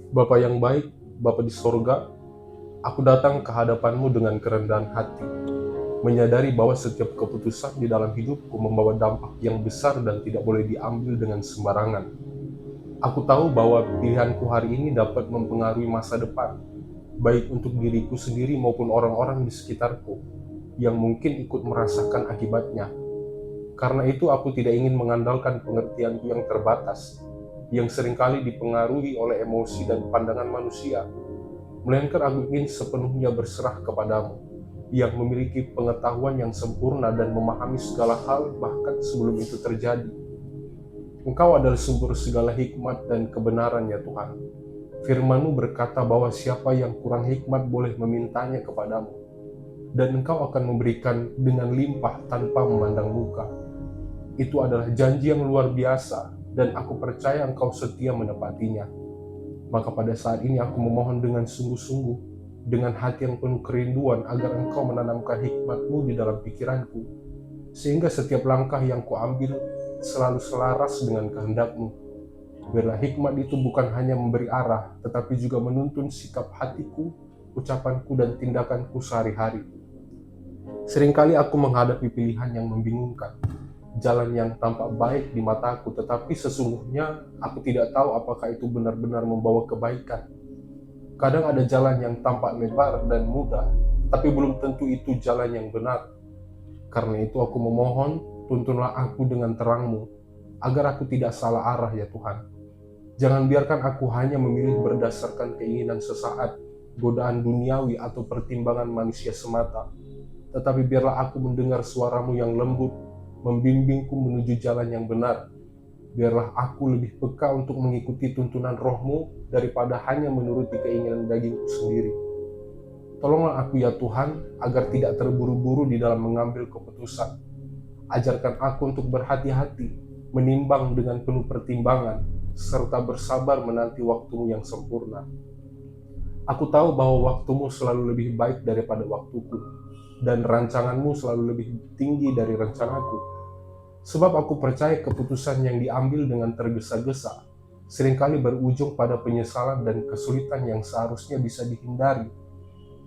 Bapa yang baik, Bapa di sorga, aku datang ke hadapan-Mu dengan kerendahan hati, menyadari bahwa setiap keputusan di dalam hidupku membawa dampak yang besar dan tidak boleh diambil dengan sembarangan. Aku tahu bahwa pilihanku hari ini dapat mempengaruhi masa depan, baik untuk diriku sendiri maupun orang-orang di sekitarku, yang mungkin ikut merasakan akibatnya. Karena itu aku tidak ingin mengandalkan pengertianku yang terbatas, yang seringkali dipengaruhi oleh emosi dan pandangan manusia, melainkan aku ingin sepenuhnya berserah kepadamu, yang memiliki pengetahuan yang sempurna dan memahami segala hal bahkan sebelum itu terjadi. Engkau adalah sumber segala hikmat dan kebenaran ya Tuhan. Firman-Mu berkata bahwa siapa yang kurang hikmat boleh memintanya kepadamu, dan Engkau akan memberikan dengan limpah tanpa memandang muka. Itu adalah janji yang luar biasa, dan aku percaya Engkau setia menepatinya. Maka pada saat ini aku memohon dengan sungguh-sungguh, dengan hati yang penuh kerinduan, agar Engkau menanamkan hikmat-Mu di dalam pikiranku, sehingga setiap langkah yang kuambil selalu selaras dengan kehendak-Mu. Biarlah hikmat itu bukan hanya memberi arah, tetapi juga menuntun sikap hatiku, ucapanku, dan tindakanku sehari-hari. Seringkali aku menghadapi pilihan yang membingungkan, jalan yang tampak baik di mataku, tetapi sesungguhnya aku tidak tahu apakah itu benar-benar membawa kebaikan. Kadang ada jalan yang tampak lebar dan mudah, tapi belum tentu itu jalan yang benar. Karena itu aku memohon, tuntunlah aku dengan terang-Mu, agar aku tidak salah arah ya Tuhan. Jangan biarkan aku hanya memilih berdasarkan keinginan sesaat, godaan duniawi atau pertimbangan manusia semata, tetapi biarlah aku mendengar suara-Mu yang lembut, membimbingku menuju jalan yang benar. Biarlah aku lebih peka untuk mengikuti tuntunan Roh-Mu daripada hanya menuruti keinginan dagingku sendiri. Tolonglah aku ya Tuhan, agar tidak terburu-buru di dalam mengambil keputusan. Ajarkan aku untuk berhati-hati, menimbang dengan penuh pertimbangan, serta bersabar menanti waktu-Mu yang sempurna. Aku tahu bahwa waktu-Mu selalu lebih baik daripada waktuku, dan rancangan-Mu selalu lebih tinggi dari rencanaku. Sebab aku percaya keputusan yang diambil dengan tergesa-gesa seringkali berujung pada penyesalan dan kesulitan yang seharusnya bisa dihindari.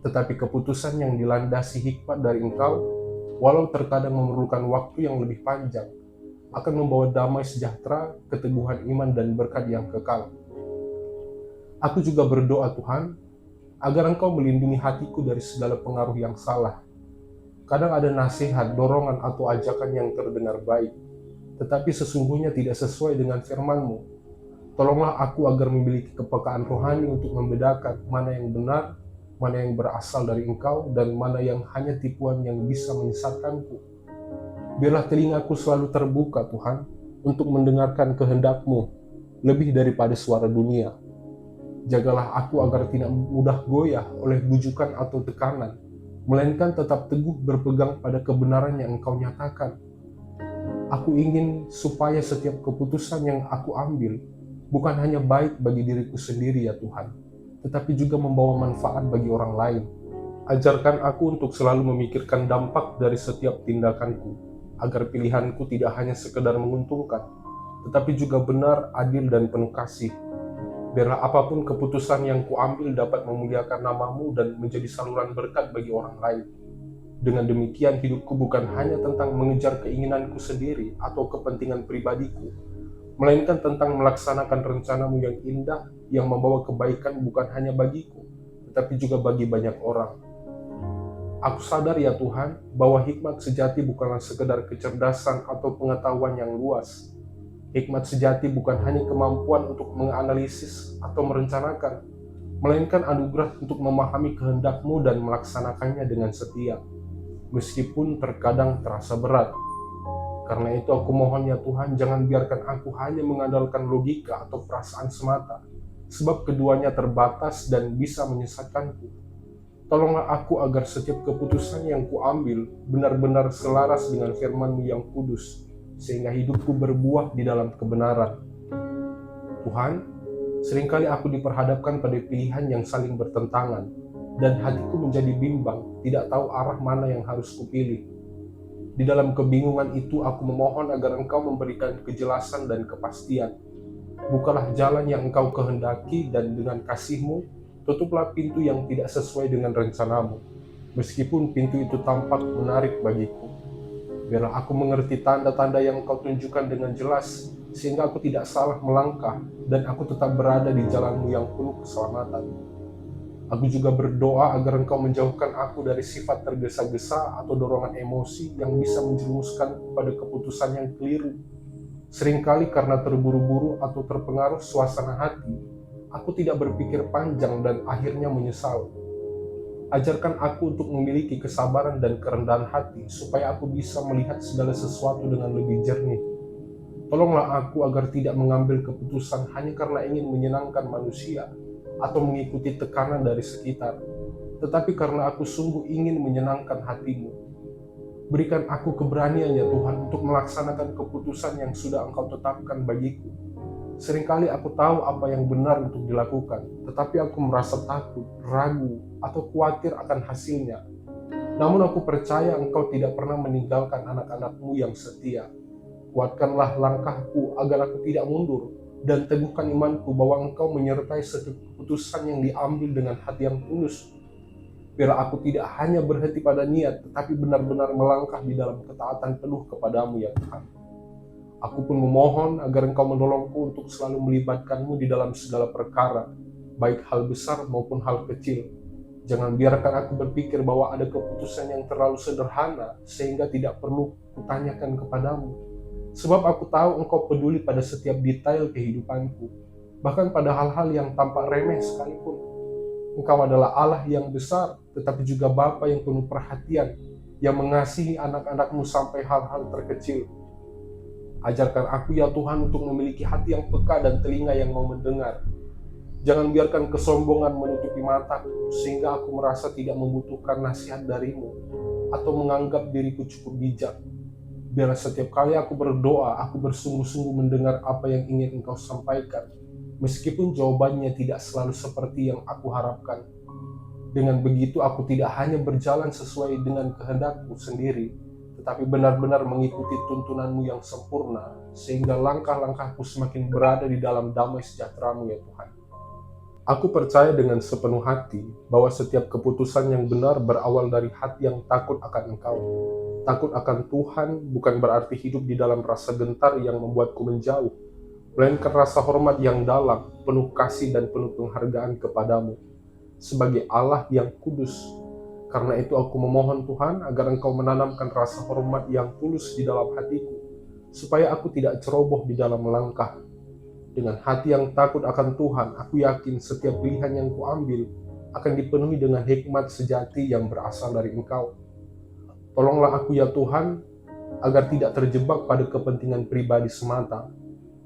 Tetapi keputusan yang dilandasi hikmat dari Engkau, walau terkadang memerlukan waktu yang lebih panjang, akan membawa damai sejahtera, keteguhan iman, dan berkat yang kekal. Aku juga berdoa Tuhan, agar Engkau melindungi hatiku dari segala pengaruh yang salah. Kadang ada nasihat, dorongan, atau ajakan yang terdengar baik, tetapi sesungguhnya tidak sesuai dengan firman-Mu. Tolonglah aku agar memiliki kepekaan rohani untuk membedakan mana yang benar, mana yang berasal dari Engkau, dan mana yang hanya tipuan yang bisa menyesatkanku. Biarlah telingaku selalu terbuka Tuhan, untuk mendengarkan kehendak-Mu, lebih daripada suara dunia. Jagalah aku agar tidak mudah goyah oleh bujukan atau tekanan, melainkan tetap teguh berpegang pada kebenaran yang Engkau nyatakan. Aku ingin supaya setiap keputusan yang aku ambil bukan hanya baik bagi diriku sendiri ya Tuhan, tetapi juga membawa manfaat bagi orang lain. Ajarkan aku untuk selalu memikirkan dampak dari setiap tindakanku, agar pilihanku tidak hanya sekedar menguntungkan, tetapi juga benar, adil, dan penuh kasih. Biarlah apapun keputusan yang kuambil dapat memuliakan nama-Mu dan menjadi saluran berkat bagi orang lain. Dengan demikian hidupku bukan hanya tentang mengejar keinginanku sendiri atau kepentingan pribadiku, melainkan tentang melaksanakan rencana-Mu yang indah, yang membawa kebaikan bukan hanya bagiku, tetapi juga bagi banyak orang. Aku sadar ya Tuhan, bahwa hikmat sejati bukanlah sekedar kecerdasan atau pengetahuan yang luas. Hikmat sejati bukan hanya kemampuan untuk menganalisis atau merencanakan, melainkan anugerah untuk memahami kehendak-Mu dan melaksanakannya dengan setia, meskipun terkadang terasa berat. Karena itu aku mohon ya Tuhan, jangan biarkan aku hanya mengandalkan logika atau perasaan semata, sebab keduanya terbatas dan bisa menyesatkanku. Tolonglah aku agar setiap keputusan yang kuambil benar-benar selaras dengan firman-Mu yang kudus, sehingga hidupku berbuah di dalam kebenaran. Tuhan, seringkali aku diperhadapkan pada pilihan yang saling bertentangan, dan hatiku menjadi bimbang, tidak tahu arah mana yang harus kupilih. Di dalam kebingungan itu aku memohon agar Engkau memberikan kejelasan dan kepastian. Bukalah jalan yang Engkau kehendaki dan dengan kasih-Mu, tutuplah pintu yang tidak sesuai dengan rencanamu. Meskipun pintu itu tampak menarik bagiku. Biarlah aku mengerti tanda-tanda yang Engkau tunjukkan dengan jelas, sehingga aku tidak salah melangkah dan aku tetap berada di jalan-Mu yang penuh keselamatan. Aku juga berdoa agar Engkau menjauhkan aku dari sifat tergesa-gesa atau dorongan emosi yang bisa menjerumuskan pada keputusan yang keliru. Seringkali karena terburu-buru atau terpengaruh suasana hati, aku tidak berpikir panjang dan akhirnya menyesal. Ajarkan aku untuk memiliki kesabaran dan kerendahan hati supaya aku bisa melihat segala sesuatu dengan lebih jernih. Tolonglah aku agar tidak mengambil keputusan hanya karena ingin menyenangkan manusia atau mengikuti tekanan dari sekitar, tetapi karena aku sungguh ingin menyenangkan hati-Mu. Berikan aku keberanian ya Tuhan untuk melaksanakan keputusan yang sudah Engkau tetapkan bagiku. Seringkali aku tahu apa yang benar untuk dilakukan, tetapi aku merasa takut, ragu, atau khawatir akan hasilnya. Namun aku percaya Engkau tidak pernah meninggalkan anak-anak-Mu yang setia. Kuatkanlah langkahku agar aku tidak mundur, dan teguhkan imanku bahwa Engkau menyertai setiap keputusan yang diambil dengan hati yang tulus. Biarlah aku tidak hanya berhenti pada niat, tetapi benar-benar melangkah di dalam ketaatan penuh kepadamu ya Tuhan. Aku pun memohon agar Engkau menolongku untuk selalu melibatkan-Mu di dalam segala perkara, baik hal besar maupun hal kecil. Jangan biarkan aku berpikir bahwa ada keputusan yang terlalu sederhana sehingga tidak perlu kutanyakan kepadamu. Sebab aku tahu Engkau peduli pada setiap detail kehidupanku, bahkan pada hal-hal yang tampak remeh sekalipun. Engkau adalah Allah yang besar, tetapi juga Bapa yang penuh perhatian, yang mengasihi anak-anak-Mu sampai hal-hal terkecil. Ajarkan aku ya Tuhan untuk memiliki hati yang peka dan telinga yang mau mendengar. Jangan biarkan kesombongan menutupi mataku, sehingga aku merasa tidak membutuhkan nasihat dari-Mu, atau menganggap diriku cukup bijak. Biarlah setiap kali aku berdoa, aku bersungguh-sungguh mendengar apa yang ingin Engkau sampaikan, meskipun jawabannya tidak selalu seperti yang aku harapkan. Dengan begitu aku tidak hanya berjalan sesuai dengan kehendakku sendiri, tetapi benar-benar mengikuti tuntunan-Mu yang sempurna, sehingga langkah-langkahku semakin berada di dalam damai sejahtera-Mu ya Tuhan. Aku percaya dengan sepenuh hati bahwa setiap keputusan yang benar berawal dari hati yang takut akan Engkau. Takut akan Tuhan bukan berarti hidup di dalam rasa gentar yang membuatku menjauh, melainkan rasa hormat yang dalam, penuh kasih dan penuh penghargaan kepadamu, sebagai Allah yang kudus. Karena itu aku memohon Tuhan agar Engkau menanamkan rasa hormat yang tulus di dalam hatiku, supaya aku tidak ceroboh di dalam melangkah. Dengan hati yang takut akan Tuhan, aku yakin setiap pilihan yang kuambil akan dipenuhi dengan hikmat sejati yang berasal dari Engkau. Tolonglah aku ya Tuhan, agar tidak terjebak pada kepentingan pribadi semata.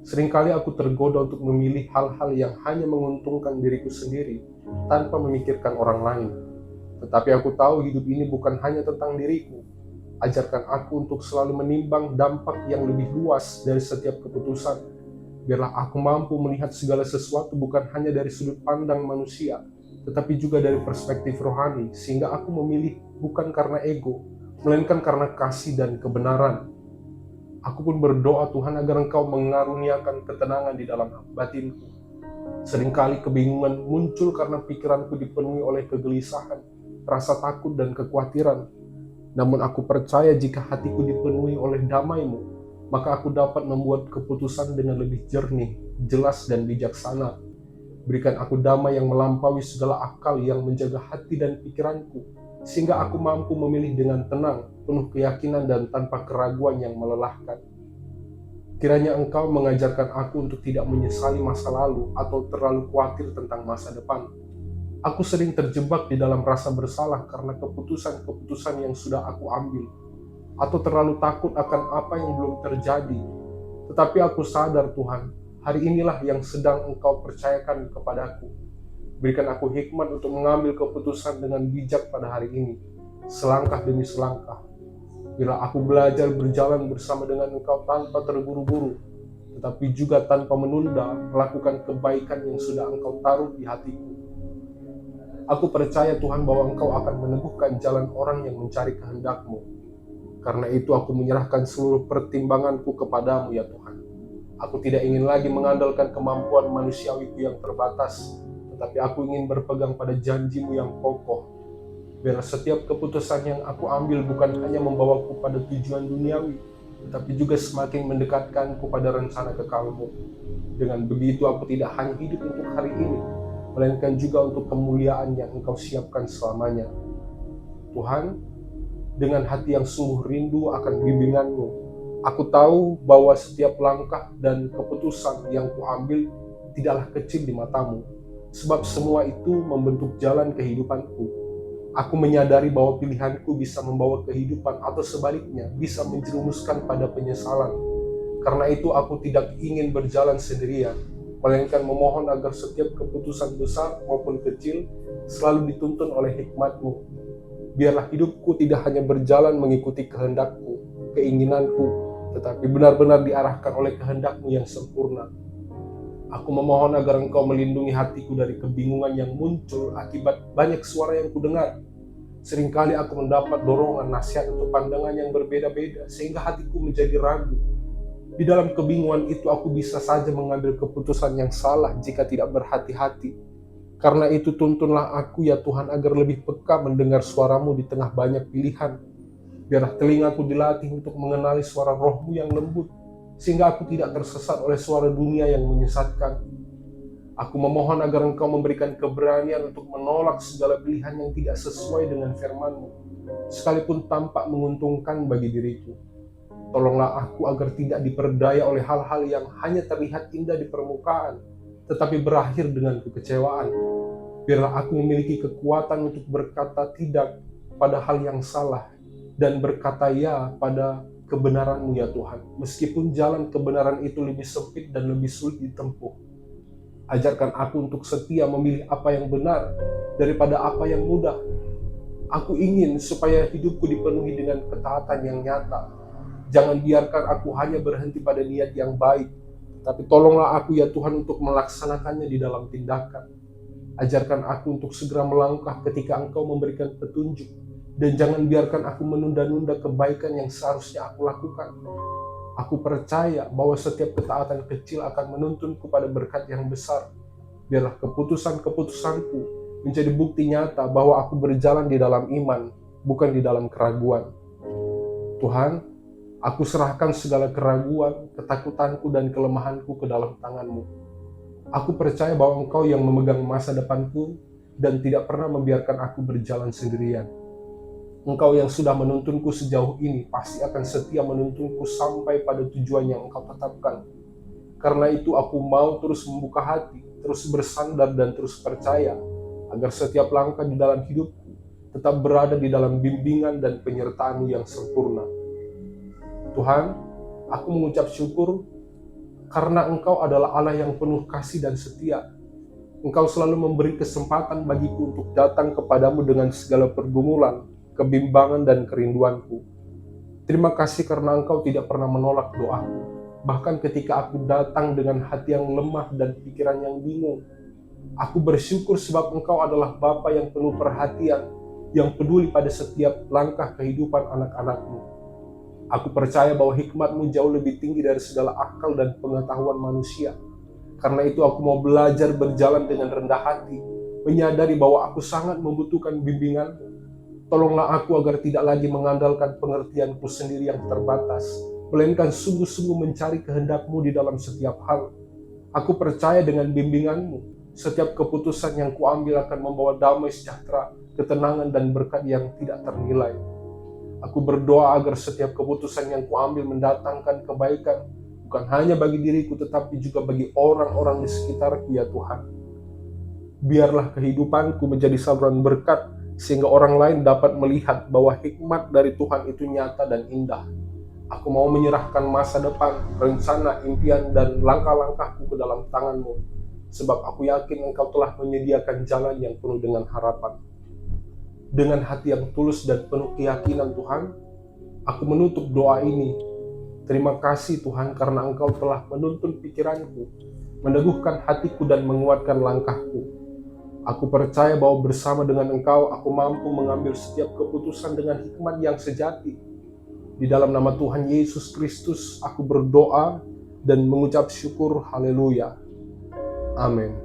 Seringkali aku tergoda untuk memilih hal-hal yang hanya menguntungkan diriku sendiri, tanpa memikirkan orang lain. Tetapi aku tahu hidup ini bukan hanya tentang diriku. Ajarkan aku untuk selalu menimbang dampak yang lebih luas dari setiap keputusan. Biarlah aku mampu melihat segala sesuatu bukan hanya dari sudut pandang manusia, tetapi juga dari perspektif rohani, sehingga aku memilih bukan karena ego, melainkan karena kasih dan kebenaran. Aku pun berdoa Tuhan agar Engkau mengaruniakan ketenangan di dalam batinku. Seringkali kebingungan muncul karena pikiranku dipenuhi oleh kegelisahan, rasa takut dan kekhawatiran. Namun aku percaya jika hatiku dipenuhi oleh damai-Mu, maka aku dapat membuat keputusan dengan lebih jernih, jelas dan bijaksana. Berikan aku damai yang melampaui segala akal yang menjaga hati dan pikiranku, sehingga aku mampu memilih dengan tenang, penuh keyakinan dan tanpa keraguan yang melelahkan. Kiranya Engkau mengajarkan aku untuk tidak menyesali masa lalu atau terlalu khawatir tentang masa depan. Aku sering terjebak di dalam rasa bersalah karena keputusan-keputusan yang sudah aku ambil, atau terlalu takut akan apa yang belum terjadi. Tetapi aku sadar Tuhan, hari inilah yang sedang Engkau percayakan kepadaku. Berikan aku hikmat untuk mengambil keputusan dengan bijak pada hari ini, selangkah demi selangkah. Bila aku belajar berjalan bersama dengan Engkau tanpa terburu-buru, tetapi juga tanpa menunda melakukan kebaikan yang sudah Engkau taruh di hatiku. Aku percaya Tuhan bahwa Engkau akan meneguhkan jalan orang yang mencari kehendak-Mu. Karena itu aku menyerahkan seluruh pertimbanganku kepadamu ya Tuhan. Aku tidak ingin lagi mengandalkan kemampuan manusiawiku yang terbatas, tetapi aku ingin berpegang pada janji-Mu yang kokoh. Biar setiap keputusan yang aku ambil bukan hanya membawaku pada tujuan duniawi, tetapi juga semakin mendekatkanku pada rencana kekal-Mu. Dengan begitu aku tidak hanya hidup untuk hari ini, melainkan juga untuk kemuliaan yang Engkau siapkan selamanya. Tuhan, dengan hati yang sungguh rindu akan bimbingan-Mu, aku tahu bahwa setiap langkah dan keputusan yang kuambil tidaklah kecil di mata-Mu, sebab semua itu membentuk jalan kehidupanku. Aku menyadari bahwa pilihanku bisa membawa kehidupan atau sebaliknya bisa menjerumuskan pada penyesalan. Karena itu aku tidak ingin berjalan sendirian, melainkan memohon agar setiap keputusan besar maupun kecil selalu dituntun oleh hikmat-Mu. Biarlah hidupku tidak hanya berjalan mengikuti kehendak-Ku, keinginanku, tetapi benar-benar diarahkan oleh kehendak-Mu yang sempurna. Aku memohon agar Engkau melindungi hatiku dari kebingungan yang muncul akibat banyak suara yang kudengar. Seringkali aku mendapat dorongan, nasihat, atau pandangan yang berbeda-beda, sehingga hatiku menjadi ragu. Di dalam kebingungan itu aku bisa saja mengambil keputusan yang salah jika tidak berhati-hati. Karena itu tuntunlah aku ya Tuhan agar lebih peka mendengar suara-Mu di tengah banyak pilihan. Biarlah telingaku dilatih untuk mengenali suara Roh-Mu yang lembut, sehingga aku tidak tersesat oleh suara dunia yang menyesatkan. Aku memohon agar Engkau memberikan keberanian untuk menolak segala pilihan yang tidak sesuai dengan firman-Mu, sekalipun tampak menguntungkan bagi diriku. Tolonglah aku agar tidak diperdaya oleh hal-hal yang hanya terlihat indah di permukaan, tetapi berakhir dengan kekecewaan. Biarlah aku memiliki kekuatan untuk berkata tidak pada hal yang salah, dan berkata ya pada kebenaran-Mu ya Tuhan, meskipun jalan kebenaran itu lebih sempit dan lebih sulit ditempuh. Ajarkan aku untuk setia memilih apa yang benar daripada apa yang mudah. Aku ingin supaya hidupku dipenuhi dengan ketaatan yang nyata. Jangan biarkan aku hanya berhenti pada niat yang baik, tapi tolonglah aku ya Tuhan untuk melaksanakannya di dalam tindakan. Ajarkan aku untuk segera melangkah ketika Engkau memberikan petunjuk, dan jangan biarkan aku menunda-nunda kebaikan yang seharusnya aku lakukan. Aku percaya bahwa setiap ketaatan kecil akan menuntunku pada berkat yang besar. Biarlah keputusan-keputusanku menjadi bukti nyata bahwa aku berjalan di dalam iman, bukan di dalam keraguan. Tuhan, aku serahkan segala keraguan, ketakutanku, dan kelemahanku ke dalam tangan-Mu. Aku percaya bahwa Engkau yang memegang masa depanku dan tidak pernah membiarkan aku berjalan sendirian. Engkau yang sudah menuntunku sejauh ini pasti akan setia menuntunku sampai pada tujuan yang Engkau tetapkan. Karena itu aku mau terus membuka hati, terus bersandar dan terus percaya, agar setiap langkah di dalam hidupku tetap berada di dalam bimbingan dan penyertaan-Mu yang sempurna. Tuhan, aku mengucap syukur karena Engkau adalah Allah yang penuh kasih dan setia. Engkau selalu memberi kesempatan bagiku untuk datang kepadamu dengan segala pergumulan, kebimbangan, dan kerinduanku. Terima kasih karena Engkau tidak pernah menolak doaku, bahkan ketika aku datang dengan hati yang lemah dan pikiran yang bingung. Aku bersyukur sebab Engkau adalah Bapa yang penuh perhatian, yang peduli pada setiap langkah kehidupan anak-anak-Mu. Aku percaya bahwa hikmat-Mu jauh lebih tinggi dari segala akal dan pengetahuan manusia. Karena itu aku mau belajar berjalan dengan rendah hati, menyadari bahwa aku sangat membutuhkan bimbingan-Mu. Tolonglah aku agar tidak lagi mengandalkan pengertianku sendiri yang terbatas, melainkan sungguh-sungguh mencari kehendak-Mu di dalam setiap hal. Aku percaya dengan bimbingan-Mu, setiap keputusan yang kuambil akan membawa damai sejahtera, ketenangan, dan berkat yang tidak ternilai. Aku berdoa agar setiap keputusan yang kuambil mendatangkan kebaikan, bukan hanya bagi diriku, tetapi juga bagi orang-orang di sekitarku ya Tuhan. Biarlah kehidupanku menjadi saluran berkat, sehingga orang lain dapat melihat bahwa hikmat dari Tuhan itu nyata dan indah. Aku mau menyerahkan masa depan, rencana, impian, dan langkah-langkahku ke dalam tangan-Mu, sebab aku yakin Engkau telah menyediakan jalan yang penuh dengan harapan. Dengan hati yang tulus dan penuh keyakinan Tuhan, aku menutup doa ini. Terima kasih Tuhan karena Engkau telah menuntun pikiranku, meneguhkan hatiku, dan menguatkan langkahku. Aku percaya bahwa bersama dengan Engkau, aku mampu mengambil setiap keputusan dengan hikmat yang sejati. Di dalam nama Tuhan Yesus Kristus, aku berdoa dan mengucap syukur haleluya. Amin.